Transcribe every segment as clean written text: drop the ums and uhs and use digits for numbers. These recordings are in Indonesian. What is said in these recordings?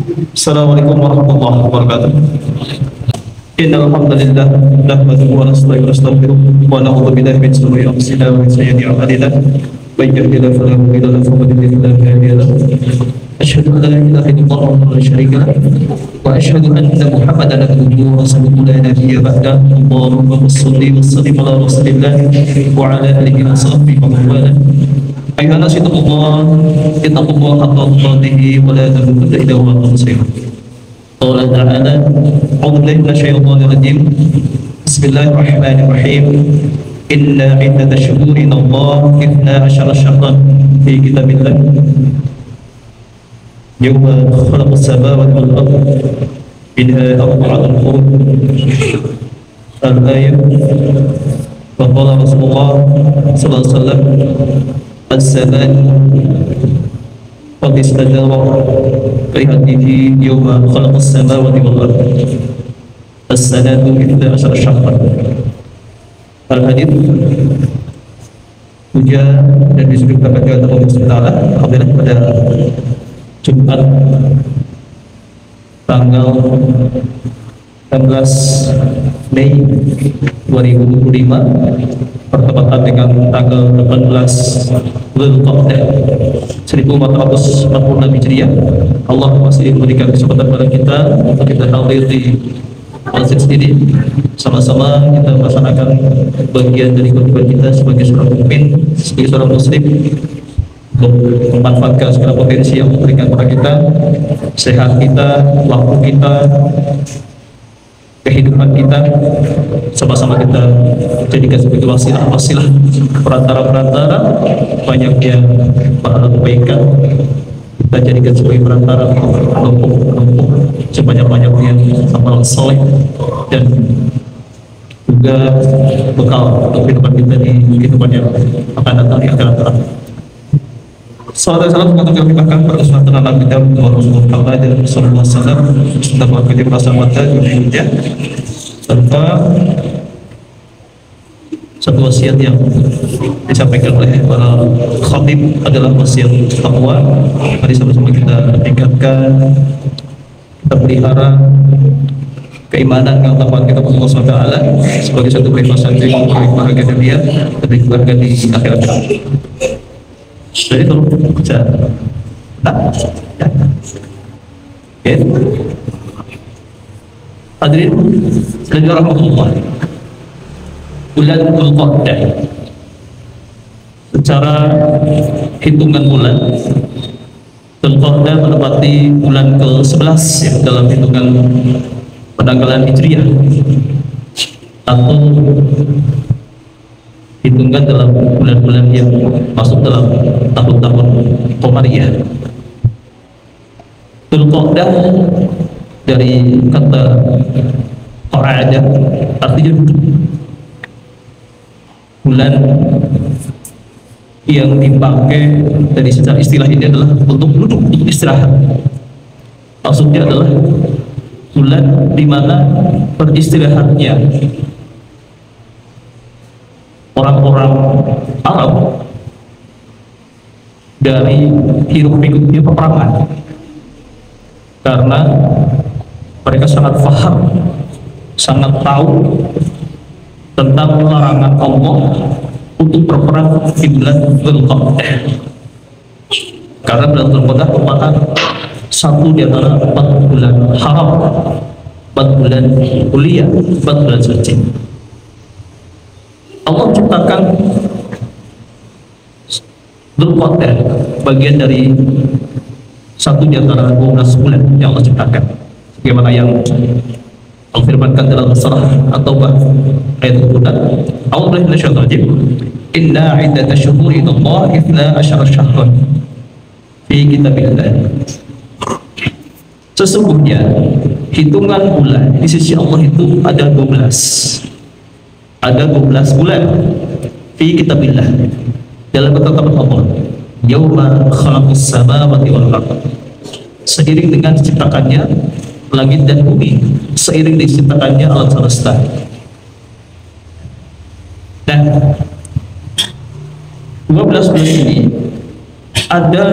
Assalamualaikum warahmatullahi wabarakatuh. Innal hamdalillah nahmaduhu wa nasta'inuhu wa nastaghfiruh wa na'udzu billahi min shururi anfusina wa min sayyiati a'malina. May yahdihillahu fala mudilla lahu wa man yudlil fala hadiya lahu. Asyhadu an la ilaha illallah wahdahu la syarika lahu wa asyhadu anna Muhammadan abduhu wa rasuluhu la nabiyya ba'dahu. Allahumma shalli wa sallim ala rasulillah wa ala alihi wa sahbihi wa man wala. Ayuhan nas ittaqullah haqqa tuqatih wa la tamutunna illa wa antum muslimun. Qala ta'ala a'udzu billahi minasyaitonir rajim. Bismillahirrahmanirrahim. Inna iddatash syuhuri indallahi 12 syahran fi kitabillah yawma khalaqas samawati wal ardh minha arba'atun hurum. Al-ayat wa qala Rasulullah sallallahu alaihi wasallam الزمان قد استدار بهديه يوم خلق السماوات والأرض السنة 12 شهرا. Al-hadits hujan dan disebutkan bagi Allah Taala apabila pada Jumat tanggal 16 Mei 2025 bertepatan dengan tanggal 18 Dzulqa'dah 1446 Hijriah. Allah masih memberikan kesempatan pada kita untuk kita hadir di masjid ini, sama-sama kita melaksanakan bagian dari kewajiban kita sebagai seorang mukmin, sebagai seorang muslim, untuk memanfaatkan segala potensi yang diberikan kepada kita, sehat kita, waktu kita, kehidupan kita, sama-sama kita jadikan sebagai wasilah perantara banyak yang pahala kebaikan, kita jadikan sebagai perantara menumpuk sebanyak-banyaknya amal soleh dan juga bekal untuk kehidupan kita di kehidupan yang akan datang di akhirat kelak. Salam untuk kami bahkan pada kesempatan alam kita Rasulullah Muhammad sallallahu alaihi wasallam serta mengikuti persahabatan dunia, serta satu wasiat yang disampaikan oleh para khatib adalah wasiat takwa. Mari sama-sama kita tingkatkan, kita pelihara keimanan dan takwa kita kepada Allah Subhanahu wa taala sebagai satu privasi yang bahagia dunia dan keluarga di akhirat. Jadi tolong baca. Ya. Oke. Hadirin sekalian rahmatullah. Bulan Dzulqa'dah secara hitungan bulan, Dzulqa'dah menepati bulan ke-11 ya, dalam hitungan penanggalan Hijriah atau hitungan dalam bulan-bulan yang masuk dalam tahun-tahun Qamariyah. Dzulqa'dah dari kata qa'ada artinya duduk. Bulan yang dipakai dari secara istilah ini adalah untuk duduk, untuk istirahat. Maksudnya adalah bulan di mana beristirahatnya orang-orang Arab dari hiruk-pikuknya peperangan, karena mereka sangat paham, sangat tahu tentang larangan Allah untuk berperang di bulan Dzulqa'dah, karena bulan Dzulqa'dah merupakan satu di antara 4 bulan haram, 4 bulan mulia, 4 bulan suci. Allah ciptakan Dzulqa'dah bagian dari satu di antara 12 bulan yang Allah ciptakan, sebagaimana yang Allah firmankan dalam surah At-Taubah ayat 26. A'udzu billahi minasyaitonir rajim. Inna 'iddatash syuhuri indallahi 12 syahran fi kitabillah. Sesungguhnya hitungan bulan di sisi Allah itu ada 12. Ada 12 bulan fi kitabillah dalam ketetapan Allah. Yauma khalaqas samawati wal ardh. Seiring dengan diciptakannya langit dan bumi, seiring diciptakannya alam semesta. Dan 12 bulan ini ada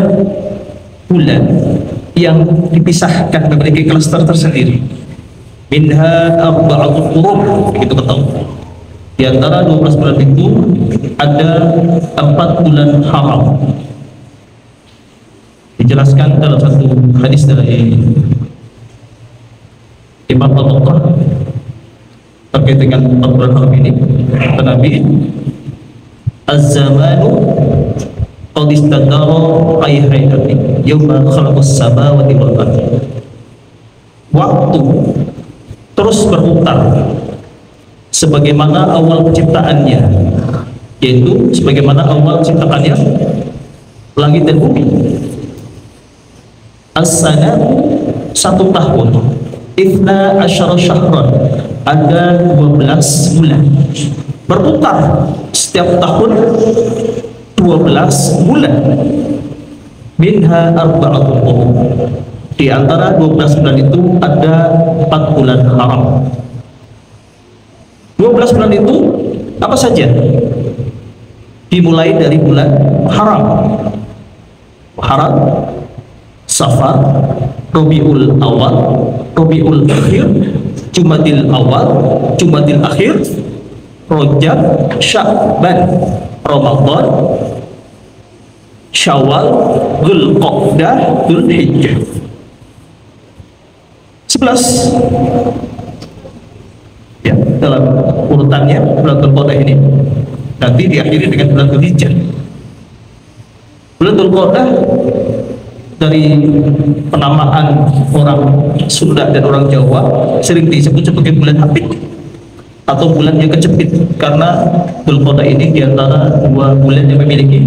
bulan yang dipisahkan memiliki klaster tersendiri. Minha arba'atul hurum, begitu ketahui. Di antara 12 bulan itu ada 4 bulan haram. Dijelaskan dalam satu hadis dari Imam Al-Bukhari terkait dengan 4 bulan haram ini. Kata Nabi, az-zamanu qad istadara ayhayati yawma khalaqas samawati wal ardh. Waktu terus berputar sebagaimana awal penciptaannya, yaitu sebagaimana awal ciptaannya langit dan bumi. As-sana 1 tahun, 12 syahran, ada 12 bulan. Berputar setiap tahun 12 bulan. Minha arba'atul hurum. Di antara 12 bulan itu ada 4 bulan haram. 12 bulan itu apa saja? Dimulai dari bulan haram. Haram, Safar, Rabiul Awal, Rabiul Akhir, Jumadil Awal, Jumadil Akhir, Rajab, Sya'ban, Ramadan, Syawal, Dzulqa'dah, Dzulhijjah. 11 ya, dalam urutannya bulan Dzulqa'dah ini nanti diakhiri dengan bulan Dzulhijjah. Bulan Dzulqa'dah dari penamaan orang Sunda dan orang Jawa sering disebut sebagai bulan hapit atau bulan yang kejepit, karena Dzulqa'dah ini diantara 2 bulan yang memiliki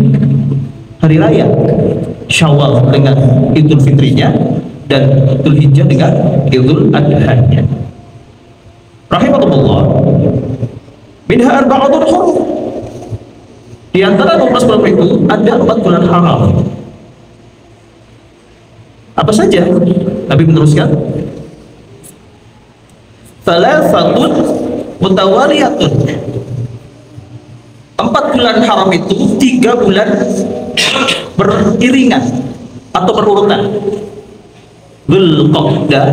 hari raya, Syawal dengan Idul Fitrinya dan Dzulhijjah dengan Idul Adha-nya. Rahimahullah. Minha arba'atul hurum. Di antara 12 bulan itu ada 4 bulan haram. Apa saja? Nabi meneruskan, thalathatun mutawaliyatun. 4 bulan haram itu 3 bulan beriringan atau berurutan. Dzulqa'dah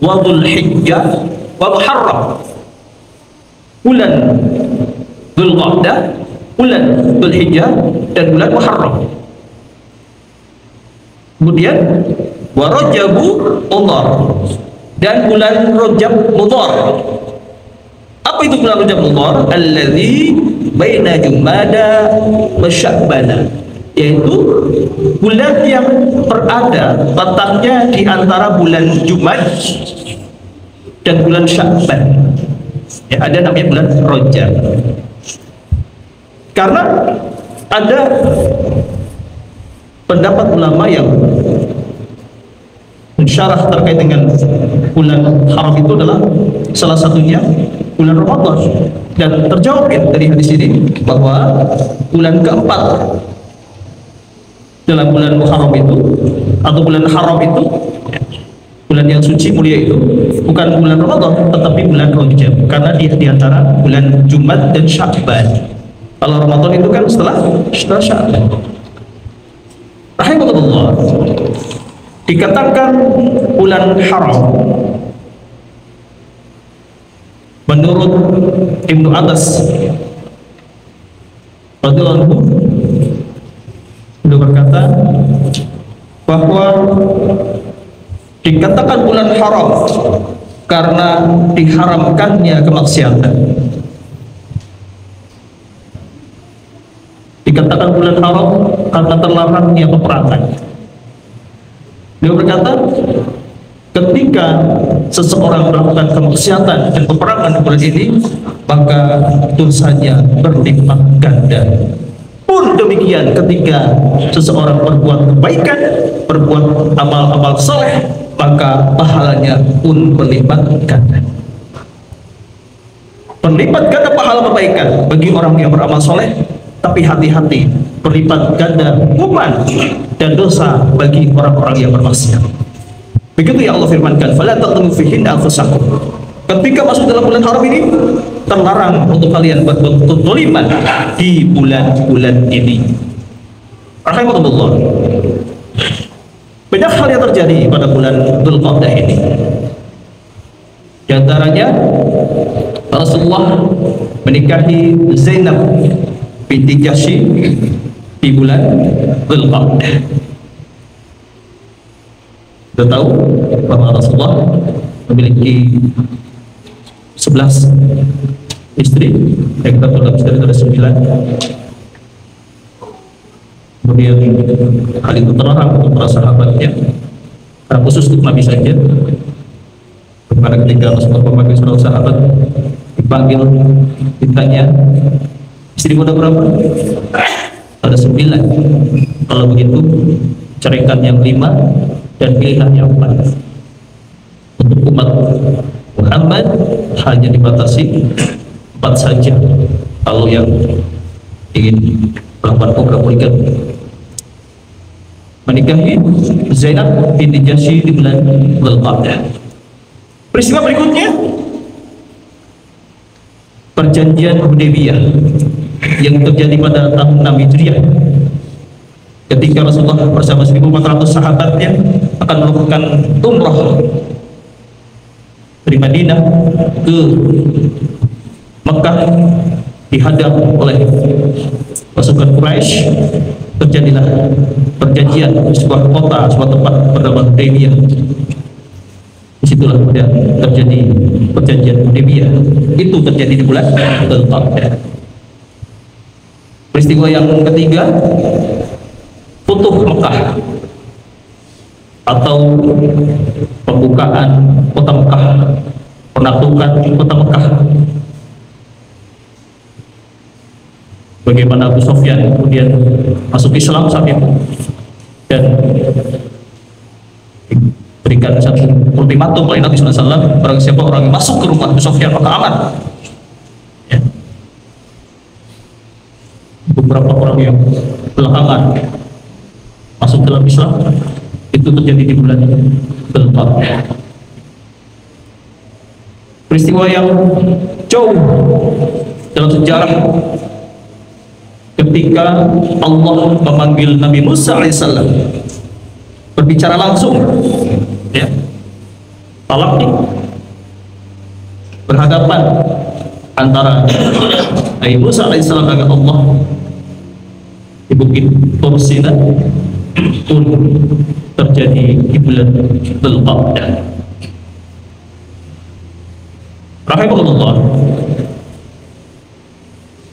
wa Dzulhijjah wa Muharram. Bulan Dzulqa'dah, bulan Dzulhijjah, dan bulan Muharram. Kemudian wa Rajabu Mudhar, dan bulan Rajab Mudhar. Apa itu bulan Rajab Mudhar? Alladzi baina Jumada wa Sya'bana, yaitu bulan yang berada letaknya di antara bulan Jumad dan bulan Sya'ban. Ya, ada namanya bulan Rajab. Karena ada pendapat ulama yang mensyarah terkait dengan bulan haram itu adalah salah satunya bulan Ramadan, dan terjawab ya dari hadis ini bahwa bulan keempat dalam bulan Muharram itu atau bulan haram itu, bulan yang suci mulia itu, bukan bulan Ramadan tetapi bulan Rajab, karena dia di antara bulan Jumat dan Sya'ban. Kalau Ramadan itu kan setelah Sya'ban. Rahimahullah. Dikatakan bulan haram menurut Ibnu Abbas radhiyallahu anhu, beliau berkata bahwa dikatakan bulan haram karena diharamkannya kemaksiatan. Dikatakan bulan haram karena terlarangnya peperangan. Beliau berkata, ketika seseorang melakukan kemaksiatan dan peperangan di bulan ini, maka dosanya berlipat ganda. Pun demikian ketika seseorang berbuat kebaikan, berbuat amal-amal soleh, maka pahalanya pun berlipat ganda. Berlipat ganda pahala kebaikan bagi orang yang beramal soleh, tapi hati-hati, berlipat ganda hukuman dan dosa bagi orang-orang yang bermaksiat. Begitu ya Allah firmankan, fala taqtulu fihinna anfusakum. Ketika masuk dalam bulan haram ini, terlarang untuk kalian berbuat zaliman di bulan-bulan ini. Rahimahullah. Banyak hal yang terjadi pada bulan Dzulqa'dah ini. Di antaranya Rasulullah menikahi Zainab binti Jahsy di bulan Dzulqa'dah. Kita tahu bahwa Rasulullah memiliki 11 istri, yang kita tahu dalam sejarah ada 9. Kemudian hal itu terlarang untuk para sahabatnya, karena khusus untuk Nabi saja. Pada ketika Rasulullah memanggil saudara sahabat, dipanggil, ditanya, istri muda berapa? Ada 9. Kalau begitu, ceraikan yang 5 dan pilihlah yang 4. Untuk umat Muhammad hanya dibatasi 4 saja. Kalau yang ingin melakukan program poligami, menikahi Zainab binti Jahsy di bulan Dzulqa'dah. Peristiwa berikutnya, perjanjian Hudaybiyah yang terjadi pada tahun 6 Hijriah, ketika Rasulullah bersama 1.400 sahabatnya akan melakukan umrah dari Madinah ke Mekah, dihadang oleh pasukan Quraisy. Terjadilah perjanjian di sebuah kota, sebuah tempat bernama Hudaybiyah. Disitulah kemudian terjadi perjanjian Hudaybiyah. Itu terjadi di bulan Dzulqa'dah. Peristiwa yang ketiga, Futuh Mekah atau pembukaan kota Mekah, penaklukan kota Mekah. Bagaimana Abu Sufyan kemudian masuk Islam saat itu dan berikan satu ultimatum oleh Nabi SAW, barang siapa orang yang masuk ke rumah Abu Sufyan maka aman. Ya. Beberapa orang yang belakangan masuk dalam Islam itu terjadi di bulan Dzulqa'dah. Peristiwa yang jauh dalam sejarah, ketika Allah memanggil Nabi Musa alaihissalam berbicara langsung, ya, talaqi, berhadapan antara Nabi Musa alaihissalam dengan Allah di Bukit Tur Sina, pun terjadi di bulan Dzulqa'dah. Rahimahullah.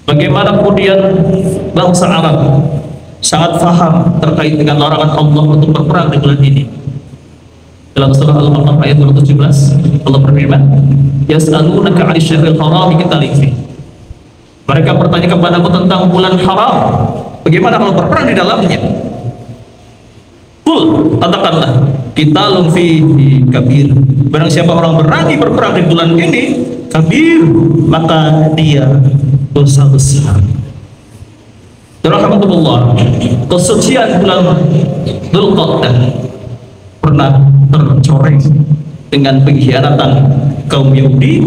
Bagaimana kemudian bangsa Arab sangat faham terkait dengan larangan Allah untuk berperang di bulan ini. Dalam surah Al-Baqarah ayat 217, Allah berfirman, "Yas'alunaka 'anil syahril haram qitalin fi." Mereka bertanya kepadamu tentang bulan haram, bagaimana kalau berperang di dalamnya? Qul, katakanlah, qitalun fihi kabir. Barang siapa orang berani berperang di bulan ini, kabir, maka dia dosa besar. Rahmatullah, kesucian bulan Dzulqa'dah pernah tercoreng dengan pengkhianatan kaum Yahudi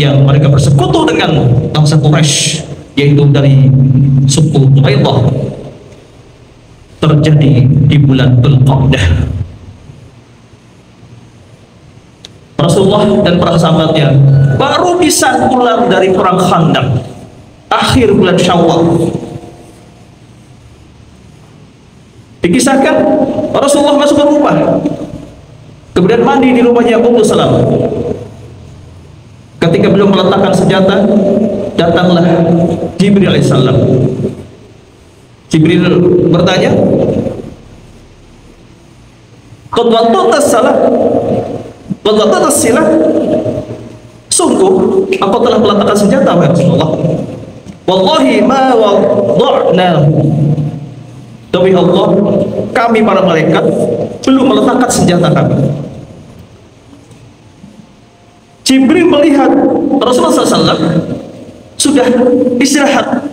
yang mereka bersekutu dengan bangsa Quraisy, yaitu dari suku Quraidah, terjadi di bulan Dzulqa'dah. Rasulullah dan para sahabatnya baru bisa pulang dari perang Khandaq akhir bulan Syawal. Dikisahkan Rasulullah masuk ke rumah, kemudian mandi di rumahnya Ummu Salamah. Ketika beliau meletakkan senjata, datanglah Jibril alaihissalam. Jibril bertanya, "Qad waqa'tas salah, qad waqa'tas silah." Sungguh engkau telah meletakkan senjata, wahai Rasulullah. Wallahi ma wada'na. Demi Allah, kami para malaikat belum meletakkan senjata kami. Jibril melihat Rasulullah SAW sudah istirahat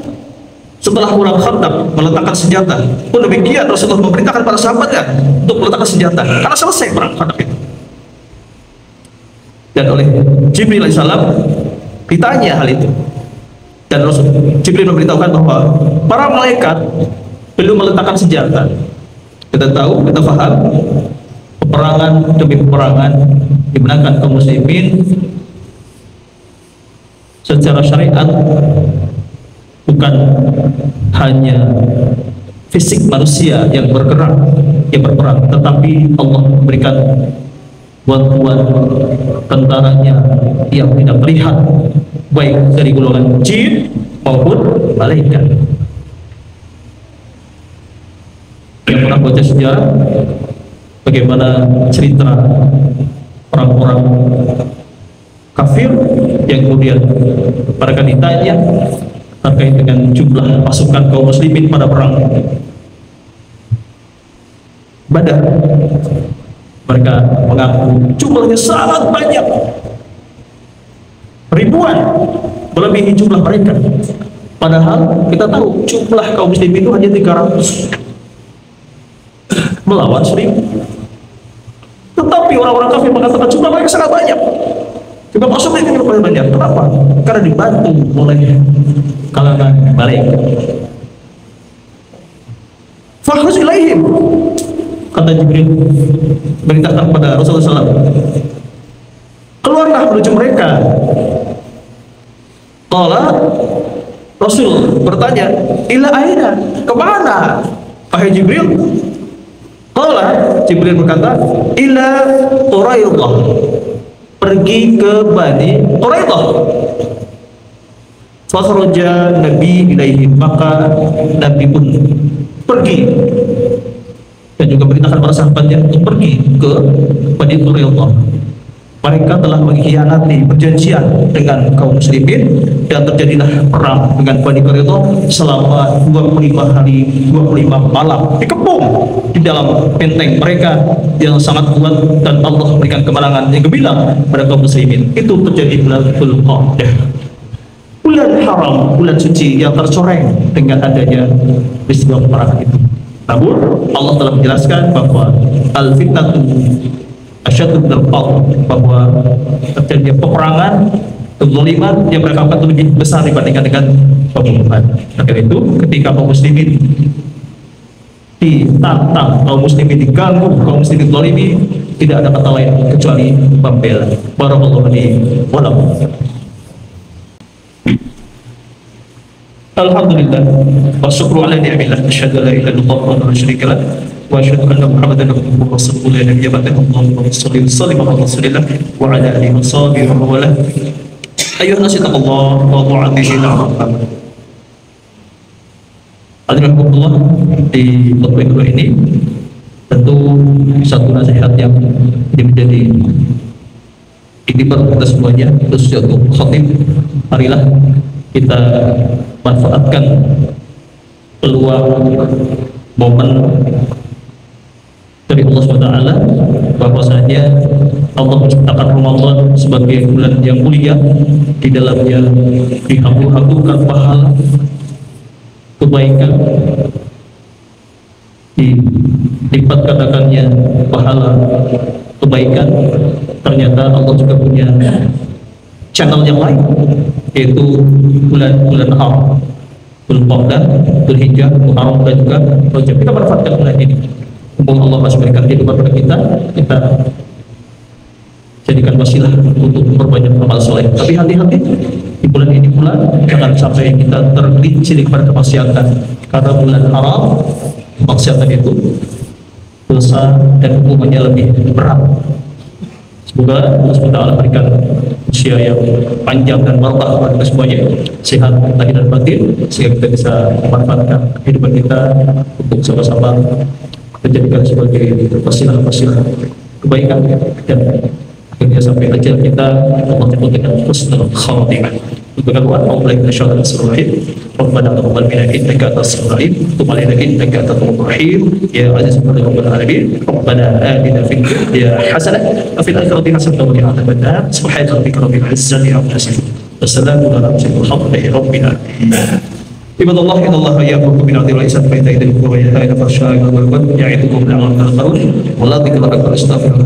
setelah pulang Khandaq meletakkan senjata. Pun demikian Rasulullah memerintahkan para sahabatnya untuk meletakkan senjata karena selesai perang Khandaq itu. Dan oleh Jibril alaihissalam ditanya hal itu, dan Jibril memberitahukan bahwa para malaikat belum meletakkan senjata Kita tahu, kita paham, peperangan demi peperangan dimenangkan kaum muslimin secara syariat, bukan hanya fisik manusia yang bergerak, yang berperang, tetapi Allah memberikan bantuan tentaranya yang tidak terlihat, baik dari golongan jin maupun malaikat. Yang pernah baca sejarah bagaimana cerita orang-orang kafir yang kemudian mereka ditanya terkait dengan jumlah pasukan kaum muslimin pada perang Badar. Mereka mengaku jumlahnya sangat banyak, ribuan, melebihi jumlah mereka. Padahal kita tahu jumlah kaum muslimin itu hanya 300 melawan 1000. Tetapi orang-orang kafir mengatakan jumlah mereka sangat banyak, juga pasukan mereka lebih banyak. Kenapa? Karena dibantu oleh kalangan malaikat. Fakhruj ilaihim, kata Jibril beritakan kepada Rasulullah SAW, keluarlah menuju mereka. Qala, Rasul bertanya, ila aina, kemana wahai Jibril? Qala, Jibril berkata, ila Quraidah, pergi ke Bani Quraidah. Fakhraja Nabi ilaihim, maka Nabi pun pergi dan juga beritakan para sahabatnya untuk pergi ke Bani Quraidah. Mereka telah mengkhianati perjanjian dengan kaum muslimin dan terjadilah perang dengan Bani Quraidah selama 25 hari 25 malam, dikepung di dalam benteng mereka yang sangat kuat, dan Allah memberikan kemenangan yang gemilang pada kaum muslimin. Itu terjadi bulan Dzulqa'dah, bulan haram, bulan suci yang tercoreng dengan adanya peristiwa peperangan itu. Namun Allah telah menjelaskan bahwa al-fitnatu asyaddu minal qatl, bahwa terjadinya peperangan, kezaliman yang mereka lakukan lebih besar dibandingkan dengan pembunuhan. Karena itu ketika kaum muslimin ditantang, kaum muslimin diganggu, kaum muslimin zalimi, tidak ada kata lain kecuali membela. Barakallahu li wa lakum. Alhamdulillah wa syukru ala ni'amillah, asyhadu an la ilaha illallah wa la syarika lah, wa asyhadu anna Muhammadan abduhu wa rasuluhu la nabiyya ba'dahu. Allahumma shalli wa sallim ala rasulillah wa ala alihi wa sahbihi wa wala. Ayuhan nas ittaqullah wa ta'atihi la'arham. Alhamdulillah, di khutbah kedua ini tentu satu nasihat yang menjadi itibar kita semuanya, khususnya untuk khatib. Marilah kita manfaatkan peluang momen dari Allah SWT, bahwasanya Allah menciptakan Ramadan sebagai bulan yang mulia, di dalamnya dihambur-hamburkan pahala kebaikan, dilipat gandakannya pahala kebaikan. Ternyata Allah juga punya channel yang lain, yaitu bulan-bulan haram, Dzulqa'dah, Dzulhijjah, Muharram, dan juga Rajab. Kita manfaatkan bulan ini. Mumpung Allah masih berikan kehidupan pada kita jadikan wasilah untuk memperbanyak amal soleh. Tapi hati-hati di bulan ini pula, jangan sampai kita tergelincir kepada kemaksiatan, karena bulan haram, kemaksiatan itu dosa dan hukumannya lebih berat. Semoga Allah SWT berikan usia yang panjang dan barokah kepada kita semuanya, sehat lahir dan batin, sehingga kita bisa memanfaatkan kehidupan kita untuk sama-sama menjadikan sebagai wasilah-wasilah kebaikan, dan akhirnya sampai ajal kita Allah jemput dengan husnul khatimah. Untuk doa Allah insyaallah bismillahirrahmanirrahim. Rabbana taqabbal minna innaka antas samiul alim wa tub alaina innaka antat tawwabur rahim. Ya aziz wa rabbul alamin. Rabbana atina fid dunya hasanah wa fil akhirati hasanah wa qina adzabannar. Subhana rabbika rabbil izzati amma yasifun. Wassalamu ala mursalin walhamdulillahi rabbil alamin. Ibadallah, innallaha ya'muru bil 'adli wal ihsani wa ita'i dzil qurba wa yanha 'anil fahsya'i wal munkari wal baghi ya'idukum la'allakum tadhakkarun. Wallahu ya'lamu ma tasna'un.